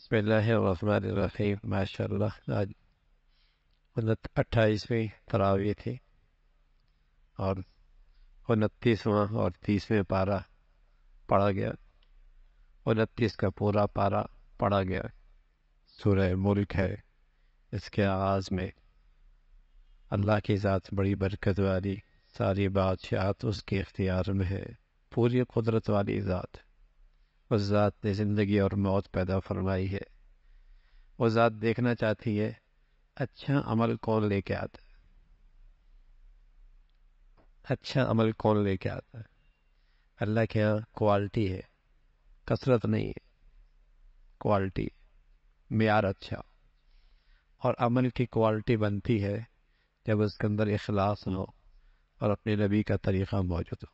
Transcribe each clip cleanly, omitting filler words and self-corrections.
بسم اللہ الرحمن الرحیم۔ ماشاء اللہ آج 28ویں تراویح تھی اور 29واں اور 30ویں پارہ پڑھا گیا۔ 29 کا پورا پارہ پڑھا گیا۔ سورہ ملک ہے، اس کے آغاز میں اللہ کی ذات بڑی برکت والی، ساری بادشاہت اس کے اختیار میں ہے، پوری قدرت والی ذات۔ اس ذات نے زندگی اور موت پیدا فرمائی ہے۔ وہ ذات دیکھنا چاہتی ہے اچھا عمل کون لے کے آتا ہے، اچھا عمل کون لے کے آتا ہے۔ اللہ کے یہاں کوالٹی ہے، کثرت نہیں ہے، کوالٹی، معیار اچھا۔ اور عمل کی کوالٹی بنتی ہے جب اس کے اندر اخلاص ہو اور اپنے نبی کا طریقہ موجود ہو۔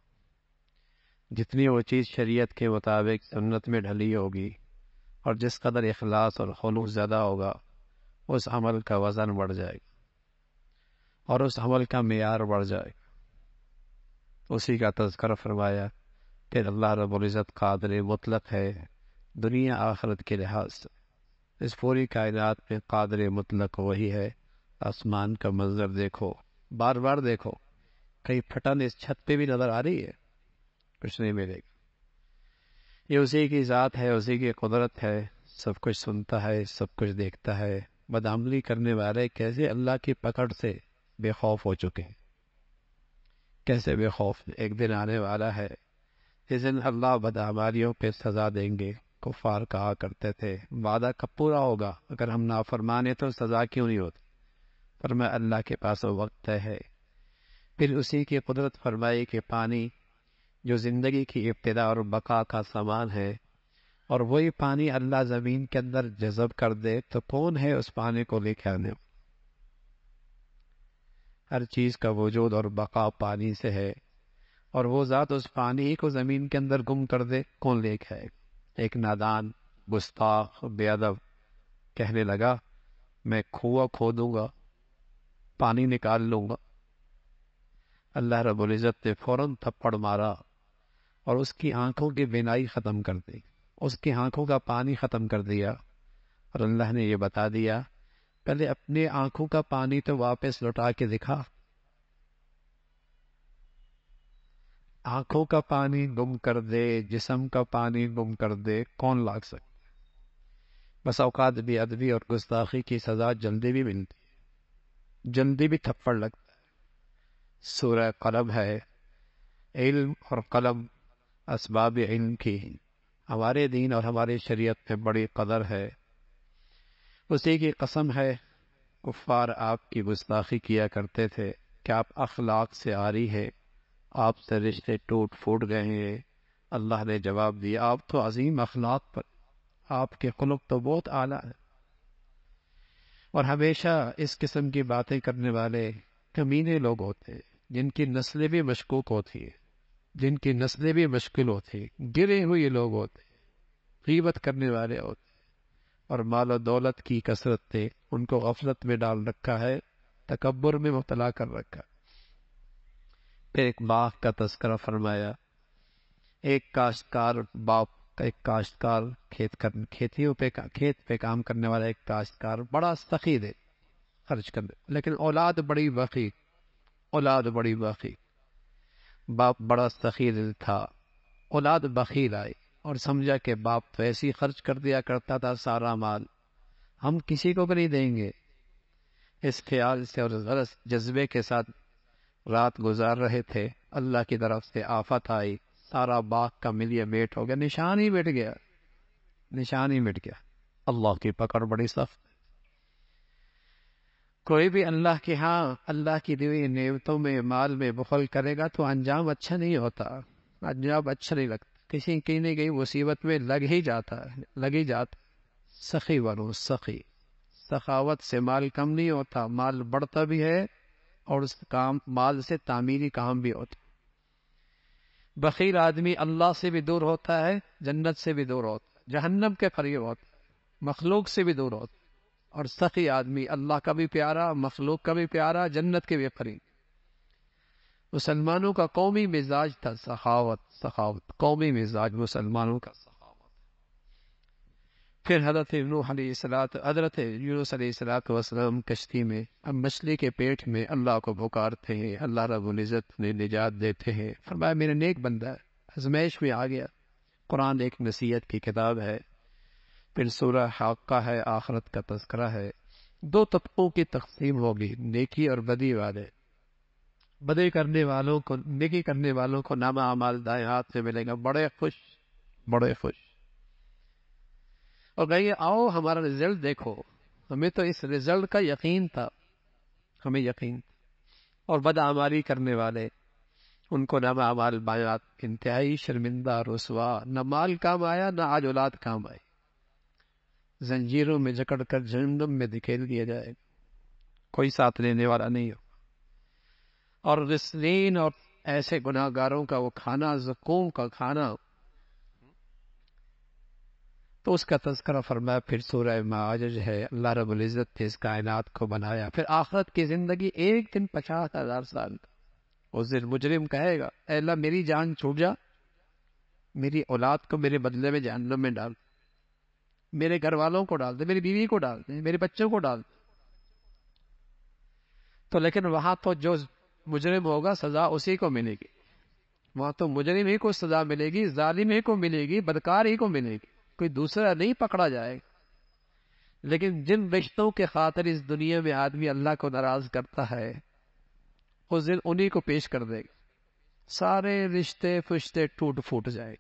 جتنی وہ چیز شریعت کے مطابق سنت میں ڈھلی ہوگی اور جس قدر اخلاص اور خلوص زیادہ ہوگا، اس عمل کا وزن بڑھ جائے گا اور اس عمل کا معیار بڑھ جائے گا۔ اسی کا تذکرہ فرمایا کہ اللہ رب العزت قادر مطلق ہے دنیا آخرت کے لحاظ سے۔ اس پوری کائنات میں قادر مطلق وہی ہے۔ آسمان کا منظر دیکھو، بار بار دیکھو، کہیں پھٹن اس چھت پہ بھی نظر آ رہی ہے؟ کچھ نہیں ملے گا۔ یہ اسی کی ذات ہے، اسی کی قدرت ہے، سب کچھ سنتا ہے، سب کچھ دیکھتا ہے۔ بدعملی کرنے والے کیسے اللہ کی پکڑ سے بے خوف ہو چکے ہیں، کیسے بے خوف۔ ایک دن آنے والا ہے جس دن اللہ بدعمالیوں پہ سزا دیں گے۔ کفار کہا کرتے تھے وعدہ کب پورا ہوگا، اگر ہم نافرمانے تو سزا کیوں نہیں ہوتی؟ فرمایا اللہ کے پاس وقت ہے۔ پھر اسی کی قدرت فرمائی کہ پانی جو زندگی کی ابتدا اور بقا کا سامان ہے، اور وہی پانی اللہ زمین کے اندر جذب کر دے تو کون ہے اس پانی کو لے کے آنے؟ ہر چیز کا وجود اور بقا پانی سے ہے، اور وہ ذات اس پانی ہی کو زمین کے اندر گم کر دے، کون لے کے آئے؟ ایک نادان گستاخ بے ادب کہنے لگا میں کنواں کھودوں گا، پانی نکال لوں گا۔ اللہ رب العزت نے فوراً تھپڑ مارا اور اس کی آنکھوں کی بینائی ختم کر دی، اس کی آنکھوں کا پانی ختم کر دیا۔ اور اللہ نے یہ بتا دیا پہلے اپنے آنکھوں کا پانی تو واپس لوٹا کے دکھا۔ آنکھوں کا پانی گم کر دے، جسم کا پانی گم کر دے، کون لاگ سکتا؟ بس اوقات بے ادبی اور گستاخی کی سزا جلدی بھی ملتی ہے، جلدی بھی تھپڑ لگتا ہے۔ سورہ قلم ہے، علم اور قلم اسباب علم کی ہمارے دین اور ہماری شریعت میں بڑی قدر ہے۔ اسی کی قسم ہے کفار آپ کی گستاخی کیا کرتے تھے کہ آپ اخلاق سے عاری ہے، آپ سے رشتے ٹوٹ پھوٹ گئے ہیں۔ اللہ نے جواب دیا آپ تو عظیم اخلاق پر، آپ کے خلق تو بہت اعلیٰ ہے۔ اور ہمیشہ اس قسم کی باتیں کرنے والے کمینے لوگ ہوتے ہیں، جن کی نسلیں بھی مشکوک ہوتی ہیں، جن کی نسلیں بھی مشکل ہوتی ہیں، گرے ہوئے لوگ ہوتے ہیں، غیبت کرنے والے ہوتے ہیں، اور مال و دولت کی کثرت نے ان کو غفلت میں ڈال رکھا ہے، تکبر میں مبتلا کر رکھا ہے۔ پھر ایک باغ کا تذکرہ فرمایا۔ ایک کاشتکار باپ کا، ایک کاشتکار کھیت پہ کام کرنے والا ایک کاشتکار بڑا سخی دے خرچ کرنے، لیکن اولاد بڑی بخیل، اولاد بڑی بخیل۔ باپ بڑا سخی دل تھا، اولاد بخیل آئی اور سمجھا کہ باپ تو ایسے ہی خرچ کر دیا کرتا تھا سارا مال، ہم کسی کو بھی نہیں دیں گے۔ اس خیال سے اور غلط جذبے کے ساتھ رات گزار رہے تھے، اللہ کی طرف سے آفت آئی، سارا باغ کا ملیے میٹ ہو گیا، نشان ہی مٹ گیا، نشان ہی مٹ گیا۔ اللہ کی پکڑ بڑی سخت۔ کوئی بھی اللہ کے ہاں اللہ کی دی ہوئی نعمتوں میں، مال میں بخل کرے گا تو انجام اچھا نہیں ہوتا، انجام اچھا نہیں لگتا، کسی کی نہیں گئی مصیبت میں لگ ہی جاتا ہے، لگ ہی جاتا۔ سخی بنو، سخی، سخاوت سے مال کم نہیں ہوتا، مال بڑھتا بھی ہے اور اس کام مال سے تعمیری کام بھی ہوتا۔ بخیل آدمی اللہ سے بھی دور ہوتا ہے، جنت سے بھی دور ہوتا ہے، جہنم کے قریب ہوتا ہے، مخلوق سے بھی دور ہوتا ہے۔ اور سخی آدمی اللہ کا بھی پیارا، مخلوق کا بھی پیارا، جنت کے بھی قریب۔ مسلمانوں کا قومی مزاج تھا سخاوت، سخاوت قومی مزاج مسلمانوں کا سخاوت۔ پھر حضرت یونس علیہ السلام کشتی میں اب مچھلی کے پیٹ میں اللہ کو پکارتے ہیں، اللہ رب العزت نے نجات دیتے ہیں، فرمایا میرا نیک بندہ ہے، آزمائش میں آ گیا۔ قرآن ایک نصیحت کی کتاب ہے، پھر سورہ حاقہ ہے، آخرت کا تذکرہ ہے۔ دو طبقوں کی تقسیم ہوگی، نیکی اور بدی والے۔ بدی کرنے والوں کو، نیکی کرنے والوں کو نامہ اعمال دائیں ہاتھ سے ملے گا، بڑے خوش، بڑے خوش، اور کہیں گے آؤ ہمارا رزلٹ دیکھو، ہمیں تو اس رزلٹ کا یقین تھا، ہمیں یقین تھا۔ اور بدعمالی کرنے والے، ان کو نامہ اعمال بائیں ہاتھ، انتہائی شرمندہ، رسوا، نہ مال کام آیا نہ آج اولاد کام آئی، زنجیروں میں جکڑ کر جہنم میں دھکیل دیا جائے گا، کوئی ساتھ لینے والا نہیں ہو۔ اور غسلین اور ایسے گناہ گاروں کا وہ کھانا، زقوم کا کھانا، تو اس کا تذکرہ فرمایا پھر سورہ معارج ہے۔ اللہ رب العزت نے اس کائنات کو بنایا، پھر آخرت کی زندگی ایک دن 50,000 سال، اس دن مجرم کہے گا اے اللہ میری جان چھوٹ جا، میری اولاد کو میرے بدلے میں جہنم میں ڈال، میرے گھر والوں کو ڈال دے، میری بیوی کو ڈال دے، میرے بچوں کو ڈال دے۔ تو لیکن وہاں تو جو مجرم ہوگا سزا اسی کو ملے گی، وہاں تو مجرم ہی کو سزا ملے گی، ظالم ہی کو ملے گی، بدکار ہی کو ملے گی، کوئی دوسرا نہیں پکڑا جائے گا۔ لیکن جن رشتوں کے خاطر اس دنیا میں آدمی اللہ کو ناراض کرتا ہے، اس دن انہی کو پیش کر دے گا، سارے رشتے فشتے ٹوٹ پھوٹ جائے۔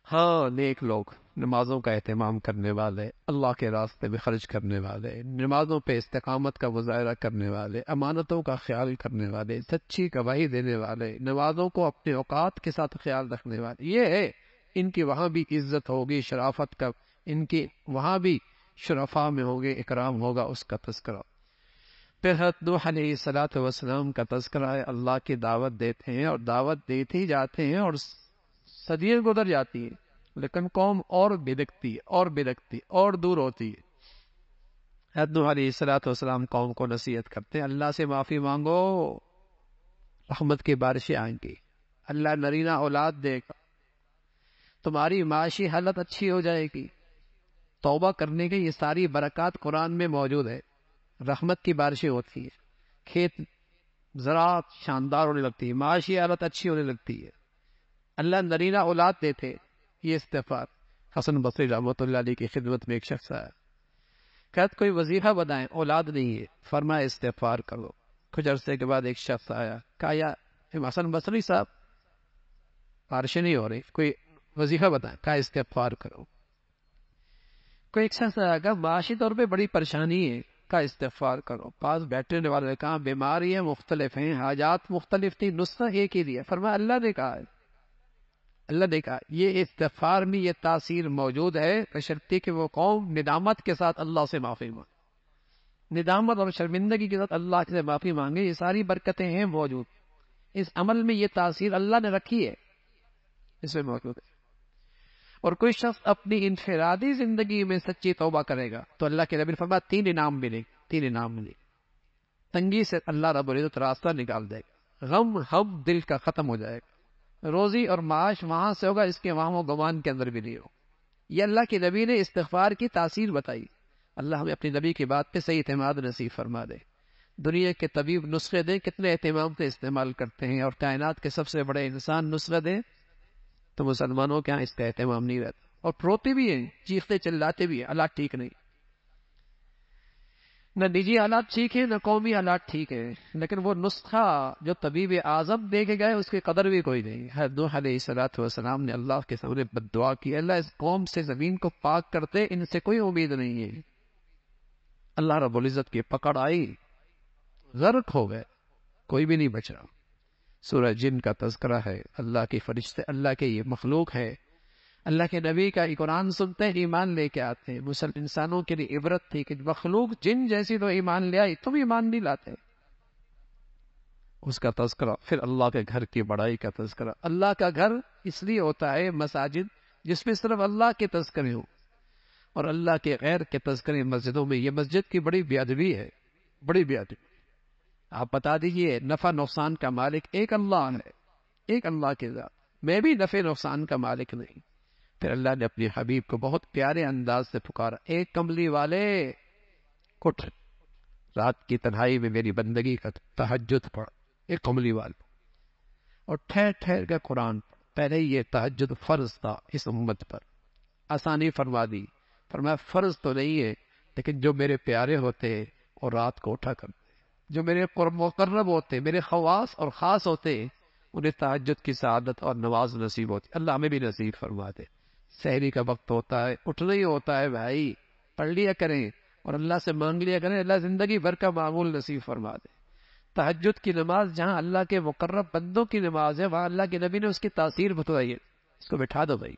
ہاں نیک لوگ، نمازوں کا اہتمام کرنے والے، اللہ کے راستے میں خرچ کرنے والے، نمازوں پہ استقامت کا مظاہرہ کرنے والے، امانتوں کا خیال کرنے والے، سچی گواہی دینے والے، نمازوں کو اپنے اوقات کے ساتھ خیال رکھنے والے، یہ ہے ان کی وہاں بھی عزت ہوگی، شرافت کا، ان کی وہاں بھی شرفاء میں ہوگے، اکرام ہوگا، اس کا تذکرہ۔ پھر حضرت نوح علیہ السلام کا تذکرہ ہے، اللہ کی دعوت دیتے ہیں اور دعوت دیتے ہی جاتے ہیں، اور صدیاں گزر جاتی ہیں، لیکن قوم اور بھٹکتی اور بھٹکتی اور دور ہوتی ہے۔ حضرت نوح علیہ السلام قوم کو نصیحت کرتے ہیں اللہ سے معافی مانگو، رحمت کی بارشیں آئیں گی، اللہ نرینہ اولاد دے گا، تمہاری معاشی حالت اچھی ہو جائے گی، توبہ کرنے کی یہ ساری برکات قرآن میں موجود ہے، رحمت کی بارشیں ہوتی ہے، کھیت زراعت شاندار ہونے لگتی ہے، معاشی حالت اچھی ہونے لگتی ہے، اللہ نرینہ اولاد دیتے۔ یہ استغفار، حسن بصری رحمۃ اللہ علیہ کی خدمت میں ایک شخص آیا، کہت کوئی وظیفہ بتائیں، اولاد نہیں ہے، فرمایا استغفار کرو۔ کچھ عرصے کے بعد ایک شخص آیا، کہا یا حسن بصری صاحب بارشیں نہیں ہو رہی، کوئی وظیفہ بتائیں، کہا استغفار کرو۔ کوئی ایک شخص آیا، کہا معاشی طور پہ بڑی پریشانی ہے، کہا استغفار کرو۔ پاس بیٹھنے والے نے کہا بیماریاں مختلف ہیں، حاجات مختلف تھی، نسخہ ایک ہی دیا، فرمایا اللہ نے کہا ہے، اللہ نے کہا یہ استغفار میں یہ تاثیر موجود ہے، بشرطیکہ کہ وہ قوم ندامت کے ساتھ اللہ سے معافی مانگے، ندامت اور شرمندگی کے ساتھ اللہ سے معافی مانگے، یہ ساری برکتیں ہیں موجود، اس عمل میں یہ تاثیر اللہ نے رکھی ہے، اس میں موجود ہے۔ اور کوئی شخص اپنی انفرادی زندگی میں سچی توبہ کرے گا تو اللہ کے نبی نے فرمایا 3 انعام ملے گا، 3 انعام ملے گا۔ تنگی سے اللہ رب العزت راستہ نکال دے گا، غم دل کا ختم ہو جائے گا، روزی اور معاش وہاں سے ہوگا اس کے وہاں و گمان کے اندر بھی نہیں ہو۔ یہ اللہ کے نبی نے استغفار کی تاثیر بتائی۔ اللہ ہمیں اپنے نبی کی بات پہ صحیح اعتماد نصیب فرما دے۔ دنیا کے طبیب نسخے دیں، کتنے اہتمام سے استعمال کرتے ہیں، اور کائنات کے سب سے بڑے انسان نسخے دیں تو مسلمانوں کے ہاں اس کا اہتمام نہیں رہتا، اور پروتے بھی ہیں، چیختے چلاتے بھی ہیں، حالات ٹھیک نہیں، نہ نجی حالات ٹھیک ہیں نہ قومی حالات ٹھیک ہیں، لیکن وہ نسخہ جو طبیب اعظم دے کے گئے اس کی قدر بھی کوئی نہیں۔ حضرت نوح علیہ السلام نے اللہ کے سامنے بددعا کی، اللہ اس قوم سے زمین کو پاک کرتے، ان سے کوئی امید نہیں ہے۔ اللہ رب العزت کی پکڑ آئی، غرق ہو گئے، کوئی بھی نہیں بچ رہا۔ سورہ جن کا تذکرہ ہے، اللہ کے فرشتے، اللہ کے یہ مخلوق ہے، اللہ کے نبی کا قرآن سنتے ہیں ایمان لے کے آتے ہیں۔ مسلم انسانوں کے لیے عبرت تھی کہ مخلوق جن جیسی تو ایمان لے آئی، تم ایمان نہیں لاتے، اس کا تذکرہ۔ پھر اللہ کے گھر کی بڑائی کا تذکرہ۔ اللہ کا گھر اس لیے ہوتا ہے مساجد جس میں صرف اللہ کے تذکرے ہوں، اور اللہ کے غیر کے تذکرے مسجدوں میں، یہ مسجد کی بڑی بے ادبی ہے، بڑی بے ادبی۔ آپ بتا دیجئے نفع نقصان کا مالک ایک اللہ ہے، ایک اللہ کے ذات، میں بھی نفع نقصان کا مالک نہیں، پھر اللہ نے اپنے حبیب کو بہت پیارے انداز سے پکارا، ایک کملی والے اٹھ، رات کی تنہائی میں میری بندگی کا تہجد پڑھ، ایک کملی والے، اور ٹھہر ٹھہر کے قرآن پڑھ۔ پہلے یہ تہجد فرض تھا اس امت پر، آسانی فرما دی، فرمایا فرض تو نہیں ہے، لیکن جو میرے پیارے ہوتے اور رات کو اٹھا کرتے، جو میرے مقرب ہوتے، میرے خواص اور خاص ہوتے، انہیں تہجد کی سعادت اور نواز نصیب ہوتی۔ اللہ ہمیں بھی نصیب فرما دے۔ سحری کا وقت ہوتا ہے، اٹھنا ہی ہوتا ہے بھائی، پڑھ لیا کریں اور اللہ سے مانگ لیا کریں، اللہ زندگی بھر کا معمول نصیب فرما دے۔ تہجد کی نماز جہاں اللہ کے مقرب بندوں کی نماز ہے، وہاں اللہ کے نبی نے اس کی تاثیر بتائی ہے، اس کو بٹھا دو بھائی۔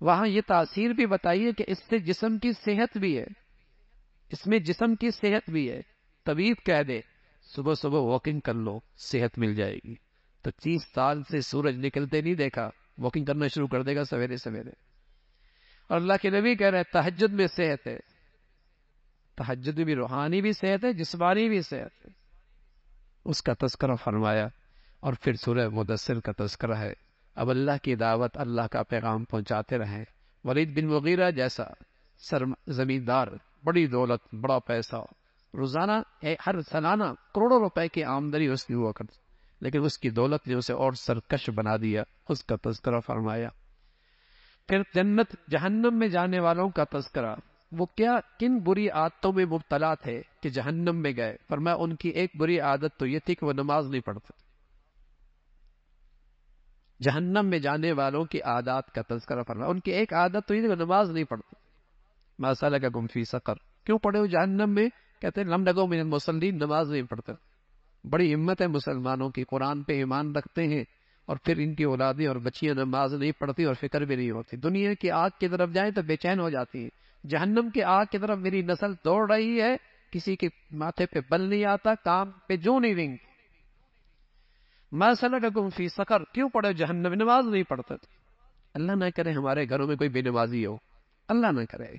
وہاں یہ تاثیر بھی بتائیے کہ اس سے جسم کی صحت بھی ہے، اس میں جسم کی صحت بھی ہے۔ طبیب کہہ دے صبح صبح واکنگ کر لو، صحت مل جائے گی، تو 30 سال سے سورج نکلتے نہیں دیکھا، واکنگ کرنا شروع کر دے گا سویرے سویرے۔ اور اللہ کے نبی کہہ رہے ہیں تہجد میں صحت ہے، تہجد میں بھی روحانی بھی صحت ہے، جسمانی بھی صحت ہے، اس کا تذکرہ فرمایا۔ اور پھر سورہ مدثر کا تذکرہ ہے، اب اللہ کی دعوت، اللہ کا پیغام پہنچاتے رہیں۔ ولید بن مغیرہ جیسا زمیندار، بڑی دولت، بڑا پیسہ، روزانہ ہر سالانہ کروڑوں روپے کی آمدنی اس کی ہوا کرتی، لیکن اس کی دولت نے اسے اور سرکش بنا دیا، اس کا تذکرہ فرمایا۔ پھر جنت جہنم میں جانے والوں کا تذکرہ، وہ کیا کن بری عادتوں میں مبتلا تھے کہ جہنم میں گئے، فرمایا ان کی ایک بری عادت تو یہ تھی کہ وہ نماز نہیں پڑھتے۔ جہنم میں جانے والوں کی عادات کا تذکرہ فرمایا، ان کی ایک عادت تو یہ تھی کہ نماز نہیں پڑھتے۔ ما سلککم فی سقر، کیوں پڑھے ہو جہنم میں؟ کہتے ہیں لم نکو من المصلین، نماز نہیں پڑھتے۔ بڑی ہمت ہے مسلمانوں کی، قرآن پہ ایمان رکھتے ہیں، اور پھر ان کی اولادیں اور بچیاں نماز نہیں پڑھتی اور فکر بھی نہیں ہوتی، دنیا کی آگ کی طرف جائیں تو بے چین ہو جاتی ہیں، جہنم کی آگ کی طرف میری نسل دوڑ رہی ہے، کسی کے ماتھے پہ بل نہیں آتا، کام پہ جو نہیں رنگ۔ ما سلککم فی سقر، کیوں پڑھے جہنم، نماز نہیں پڑھتے۔ اللہ نہ کرے ہمارے گھروں میں کوئی بے نمازی ہو، اللہ نہ کرے۔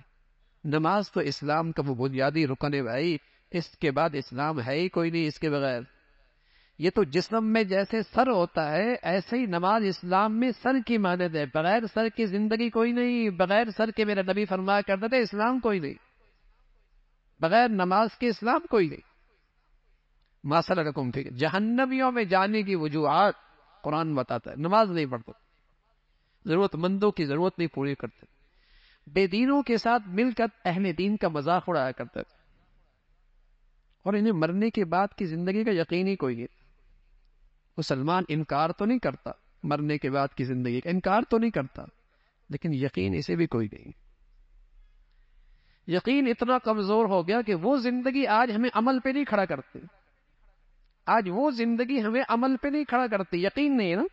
نماز تو اسلام کا وہ بنیادی رکن ہے بھائی، اس کے بعد اسلام ہے ہی کوئی نہیں اس کے بغیر۔ یہ تو جسم میں جیسے سر ہوتا ہے، ایسے ہی نماز اسلام میں سر کی مانند ہے، بغیر سر کی زندگی کوئی نہیں، بغیر سر کے میرا نبی فرمایا کرتے تھے اسلام کوئی نہیں، بغیر نماز کے اسلام کوئی نہیں۔ ما سلککم فی، جہنمیوں میں جانے کی وجوہات قرآن بتاتا ہے، نماز نہیں پڑھتے، ضرورت مندوں کی ضرورت نہیں پوری کرتے، بے دینوں کے ساتھ مل کر اہل دین کا مذاق اڑایا کرتے تھے، اور انہیں مرنے کے بعد کی زندگی کا یقین ہی کوئی نہیں۔ مسلمان انکار تو نہیں کرتا، مرنے کے بعد کی زندگی کا انکار تو نہیں کرتا، لیکن یقین اسے بھی کوئی نہیں۔ یقین اتنا کمزور ہو گیا کہ وہ زندگی آج ہمیں عمل پہ نہیں کھڑا کرتی، آج وہ زندگی ہمیں عمل پہ نہیں کھڑا کرتی، یقین نہیں ہے نا،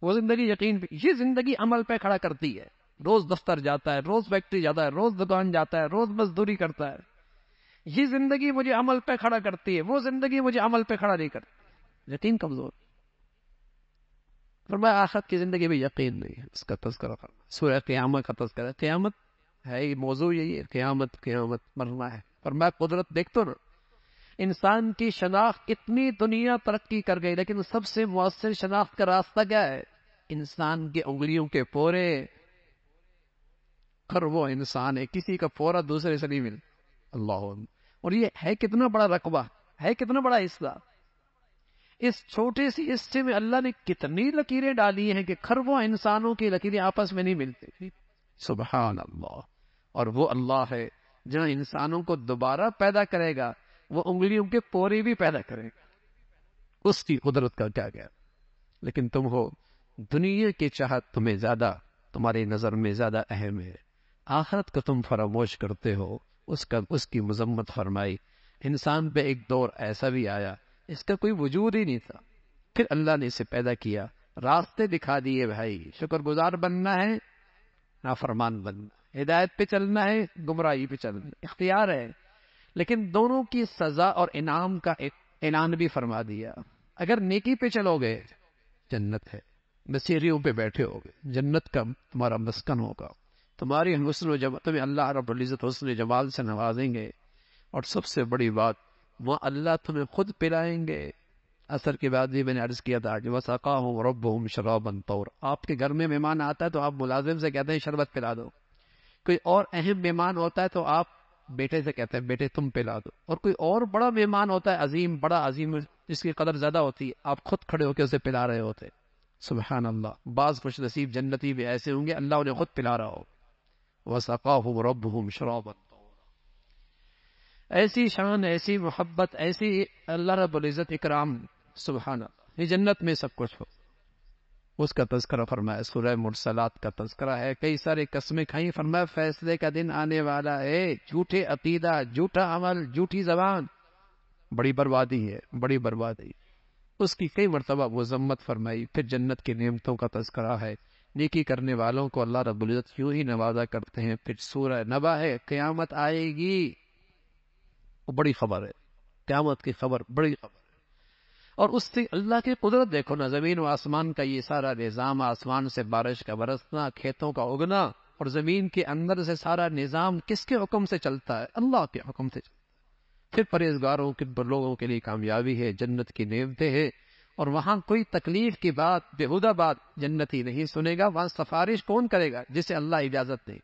وہ زندگی یقین پہ، یہ زندگی عمل پہ کھڑا کرتی ہے، روز دفتر جاتا ہے، روز فیکٹری جاتا ہے، روز دکان جاتا ہے، روز مزدوری کرتا ہے، یہ زندگی مجھے عمل پہ کھڑا کرتی ہے، وہ زندگی مجھے عمل پہ کھڑا نہیں کرتی، یقین کمزور۔ فرمایا آخرت کی زندگی میں یقین نہیں ہے، اس کا تذکرہ فرمایا، سورہ قیامت کا تذکرہ، قیامت ہے، یہ موضوع یہی ہے، قیامت قیامت مرنا ہے۔ فرمایا قدرت دیکھ تو نا، انسان کی شناخت اتنی دنیا ترقی کر گئی، لیکن سب سے مؤثر شناخت کا راستہ کیا ہے؟ انسان کی انگلیوں کے پورے، ہر وہ انسان ہے، کسی کا پورا دوسرے سے نہیں ملتا، اللہ، اور یہ ہے کتنا بڑا رقبہ، ہے کتنا بڑا حصہ، اس چھوٹے سی حصے میں اللہ نے کتنی لکیریں ڈالی ہیں کہ کھربوں انسانوں کی لکیریں آپس میں نہیں ملتی، سبحان اللہ۔ اور وہ اللہ ہے جہاں انسانوں کو دوبارہ پیدا کرے گا، وہ انگلیوں کے پورے بھی پیدا کرے گا، اس کی قدرت کا کیا گیا۔ لیکن تم ہو دنیا کی چاہت تمہیں زیادہ، تمہاری نظر میں زیادہ اہم ہے، آخرت کو تم فراموش کرتے ہو، اس کی مذمت فرمائی۔ انسان پہ ایک دور ایسا بھی آیا اس کا کوئی وجود ہی نہیں تھا، پھر اللہ نے اسے پیدا کیا، راستے دکھا دیے بھائی، شکر گزار بننا ہے، نافرمان بننا، ہدایت پہ چلنا ہے، گمراہی پہ چلنا، اختیار ہے، لیکن دونوں کی سزا اور انعام کا ایک اعلان بھی فرما دیا۔ اگر نیکی پہ چلو گے جنت ہے، مسیریوں پہ بیٹھے ہوگے، جنت کا تمہارا مسکن ہوگا، تمہاری حسن و جمال، تمہیں اللہ رب العزت حسن جمال سے نوازیں گے، اور سب سے بڑی بات، وہ اللہ تمہیں خود پلائیں گے، اثر کے بعد بھی میں نے عرض کیا تھا کہ وَسَقَاهُمْ رَبُّهُمْ شَرَابًا طَهُورًا، آپ کے گھر میں مہمان آتا ہے تو آپ ملازم سے کہتے ہیں شربت پلا دو، کوئی اور اہم مہمان ہوتا ہے تو آپ بیٹے سے کہتے ہیں بیٹے تم پلا دو، اور کوئی اور بڑا مہمان ہوتا ہے عظیم، بڑا عظیم، جس کی قدر زیادہ ہوتی ہے، آپ خود کھڑے ہو کے اسے پلا رہے ہوتے. سبحان اللہ. بعض خوش نصیب جنتی بھی ایسے ہوں گے اللہ انہیں خود پلا رہا ہو. وَسَقَاهُمْ رَبُّهُمْ شَرَابًا طَهُورًا. ایسی شان، ایسی محبت، ایسی اللہ رب العزت اکرام. سبحان اللہ. یہ جنت میں سب کچھ ہو، اس کا تذکرہ فرمایا. سورہ مرسلات کا تذکرہ ہے، کئی سارے قسمیں کھائیں، فرمایا فیصلے کا دن آنے والا ہے، جھوٹے عقیدہ، جھوٹا عمل، جھوٹی زبان، بڑی بربادی ہے، بڑی بربادی. اس کی کئی مرتبہ مذمت فرمائی. پھر جنت کی نعمتوں کا تذکرہ ہے، نیکی کرنے والوں کو اللہ رب العزت یوں ہی نوازا کرتے ہیں. پھر سورہ نبا ہے، قیامت آئے گی، وہ بڑی خبر ہے، قیامت کی خبر بڑی خبر ہے. اور اس سے اللہ کی قدرت دیکھو نا، زمین و آسمان کا یہ سارا نظام، آسمان سے بارش کا برسنا، کھیتوں کا اگنا، اور زمین کے اندر سے سارا نظام کس کے حکم سے چلتا ہے؟ اللہ کے حکم سے چلتا ہے. پھر پرہیزگاروں کے لوگوں کے لیے کامیابی ہے، جنت کی نعمتیں ہیں، اور وہاں کوئی تکلیف کی بات، بےہودہ بات جنتی نہیں سنے گا. وہاں سفارش کون کرے گا؟ جسے اللہ اجازت دے.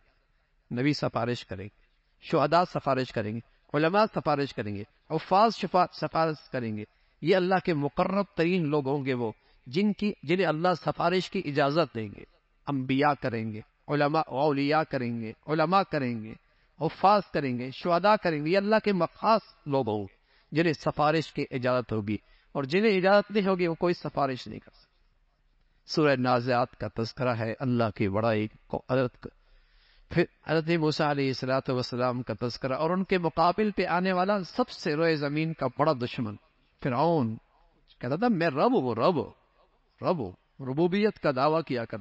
نبی سفارش کریں گے، شہداء سفارش کریں گے، علماء سفارش کریں گے، حفاظ سفارش کریں گے. یہ اللہ کے مقرب ترین لوگ ہوں گے، وہ جنہیں اللہ سفارش کی اجازت دیں گے. انبیاء کریں گے، علماء اولیاء کریں گے، علماء کریں گے، حفاظ کریں گے، شہداء کریں گے. یہ اللہ کے مخصوص لوگ ہوں گے جنہیں سفارش کی اجازت ہوگی، اور جنہیں اجازت نہیں ہوگی وہ کوئی سفارش نہیں کر سکتے. سورہ نازعات کا تذکرہ ہے، اللہ کی بڑائی کو عدد. پھر حضرت موسیٰ علیہ السلام کا تذکرہ، اور ان کے مقابل پہ آنے والا سب سے روئے زمین کا بڑا دشمن فرعون. کہتا تھا میں رب ہوں، رب ہوں، ربوبیت کا دعویٰ کیا کر،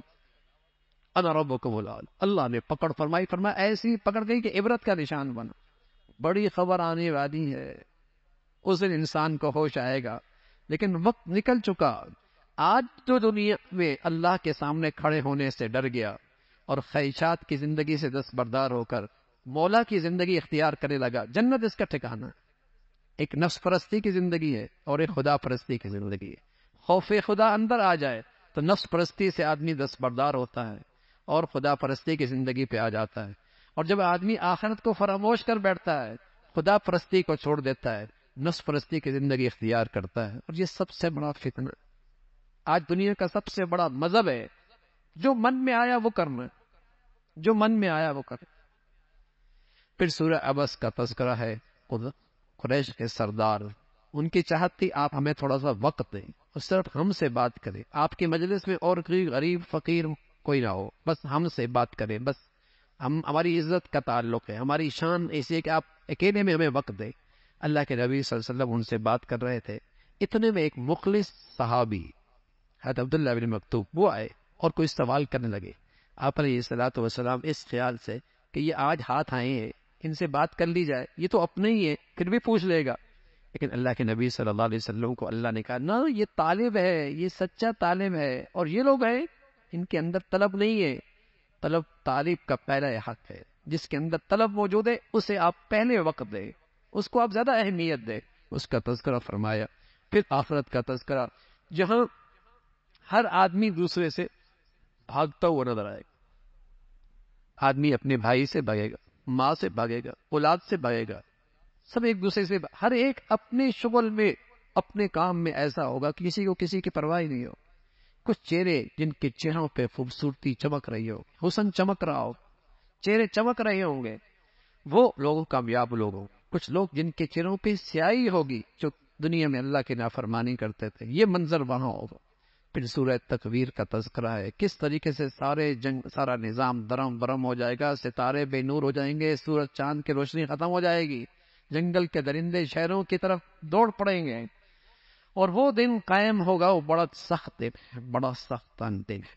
انا ربکم الاعلی. اللہ نے پکڑ فرمایا ایسی پکڑ گئی کہ عبرت کا نشان بنا. بڑی خبر آنے والی ہے، اس دن انسان کو ہوش آئے گا. لیکن وقت نکل چکا. آج تو دنیا میں اللہ کے سامنے کھڑے ہونے سے ڈر گیا، اور خواہشات کی زندگی سے دستبردار ہو کر مولا کی زندگی اختیار کرنے لگا. جنت اس کا ٹھکانہ. ایک نفس پرستی کی زندگی ہے، اور ایک خدا پرستی کی زندگی ہے. خوف خدا اندر آ جائے تو نفس پرستی سے آدمی دستبردار ہوتا ہے اور خدا پرستی کی زندگی پہ آ جاتا ہے. اور جب آدمی آخرت کو فراموش کر بیٹھتا ہے، خدا پرستی کو چھوڑ دیتا ہے، نفس پرستی کی زندگی اختیار کرتا ہے. اور یہ سب سے بڑا فتنہ آج دنیا کا سب سے بڑا مذہب ہے. جو من میں آیا وہ کرنا، جو من میں آیا وہ کرنا. پھر سورہ عبس کا تذکرہ ہے. قریش کے سردار، ان کی چاہت تھی آپ ہمیں تھوڑا سا وقت دیں اور صرف ہم سے بات کریں. آپ کی مجلس میں اور کوئی غریب فقیر کوئی نہ ہو، بس ہم سے بات کریں. بس ہماری عزت کا تعلق ہے، ہماری شان ایسی ہے کہ آپ اکیلے میں ہمیں وقت دیں. اللہ کے نبی صلی اللہ علیہ وسلم ان سے بات کر رہے تھے. اتنے میں ایک مخلص صحابی حضرت عبداللہ بن مکتوم وہ آئے اور کوئی سوال کرنے لگے. آپ علیہ الصلوۃ والسلام اس خیال سے کہ یہ آج ہاتھ آئے ہیں، ان سے بات کر لی جائے، یہ تو اپنے ہی ہے، پھر بھی پوچھ لے گا. لیکن اللہ کے نبی صلی اللہ علیہ وسلم کو اللہ نے کہا نہ، یہ طالب ہے، یہ سچا طالب ہے، اور یہ لوگ ہیں ان کے اندر طلب نہیں ہے. طلب طالب کا پہلا حق ہے. جس کے اندر طلب موجود ہے اسے آپ پہلے وقت دیں، اس کو آپ زیادہ اہمیت دیں. اس کا تذکرہ فرمایا. پھر آخرت کا تذکرہ، جہاں ہر آدمی دوسرے سے بھاگتا ہوا نظر آئے گا. آدمی اپنے بھائی سے بھاگے گا، ماں سے بھاگے گا، اولاد سے بھاگے گا، سب ایک دوسرے سے، ہر ایک اپنے شغل میں، اپنے کام میں ایسا ہوگا کہ کسی کو کسی کی پرواہ نہیں ہو. کچھ چہرے جن کے چہروں پہ خوبصورتی چمک رہی ہو، حسن چمک رہا ہو، چہرے چمک رہے ہوں گے، وہ لوگ کامیاب لوگ ہوں. کچھ لوگ جن کے چہروں پہ سیاہی ہوگی، جو دنیا میں اللہ کی نافرمانی کرتے تھے. یہ منظر وہاں ہوگا. پھر سورہ تکویر کا تذکرہ ہے، کس طریقے سے سارا نظام درم برم ہو جائے گا، ستارے بے نور ہو جائیں گے، سورج چاند کی روشنی ختم ہو جائے گی، جنگل کے درندے شہروں کی طرف دوڑ پڑیں گے. اور وہ دن قائم ہوگا، وہ بڑا سخت دن ہے، بڑا سخت دن ہے.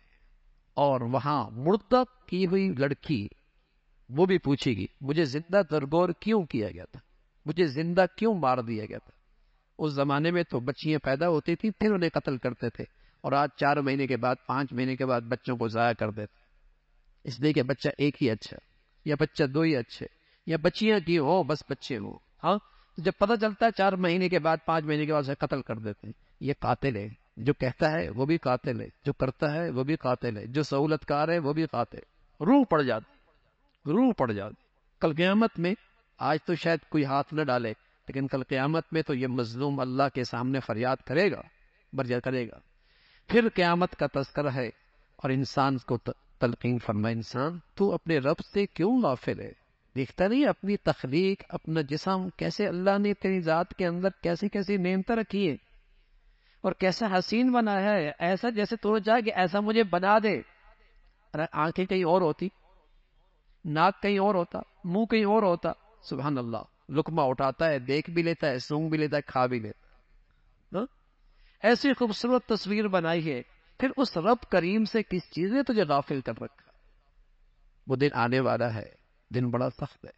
اور وہاں مردہ کی ہوئی لڑکی وہ بھی پوچھے گی مجھے زندہ درگور کیوں کیا گیا تھا، مجھے زندہ کیوں مار دیا گیا تھا. اس زمانے میں تو بچیاں پیدا ہوتی تھیں پھر انہیں قتل کرتے تھے، اور آج 4 مہینے کے بعد 5 مہینے کے بعد بچوں کو ضائع کر دیتے، اس لیے کہ بچہ ایک ہی اچھا، یا بچہ 2 ہی اچھے، یا بچیاں کی ہو بس بچے ہوں. ہاں، جب پتہ چلتا ہے 4 مہینے کے بعد 5 مہینے کے بعد اسے قتل کر دیتے ہیں. یہ قاتل ہے، جو کہتا ہے وہ بھی قاتل ہے، جو کرتا ہے وہ بھی قاتل ہے، جو سہولت کار ہے وہ بھی قاتل، روح پڑ جاتی، روح پڑ جاتی کل قیامت میں۔ آج تو شاید کوئی ہاتھ نہ ڈالے، لیکن کل قیامت میں تو یہ مظلوم اللہ کے سامنے فریاد کرے گا، برجا کرے گا۔ پھر قیامت کا تذکرہ ہے اور انسان کو تلقین فرمائے، انسان تو اپنے رب سے کیوں غافل ہے؟ دیکھتا نہیں اپنی تخلیق، اپنا جسم کیسے اللہ نے تیری ذات کے اندر کیسی کیسی نعمتیں رکھی ہے اور کیسا حسین بنایا ہے، ایسا جیسے تو چاہے کہ ایسا مجھے بنا دے۔ ارے آنکھیں کہیں اور ہوتی، ناک کہیں اور ہوتا، منہ کہیں اور ہوتا، سبحان اللہ، لقمہ اٹھاتا ہے، دیکھ بھی لیتا ہے، سونگ بھی لیتا ہے، کھا بھی لیتا ہے۔ ہاں؟ ایسی خوبصورت تصویر بنائی ہے، پھر اس رب کریم سے کس چیز نے تجھے غافل کر رکھا؟ وہ دن آنے والا ہے، دن بڑا سخت ہے،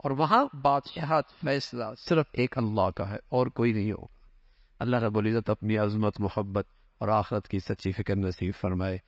اور وہاں بادشاہت فیصلہ صرف ایک اللہ کا ہے اور کوئی نہیں ہوگا۔ اللہ رب العزت اپنی عظمت، محبت اور آخرت کی سچی فکر نصیب فرمائے۔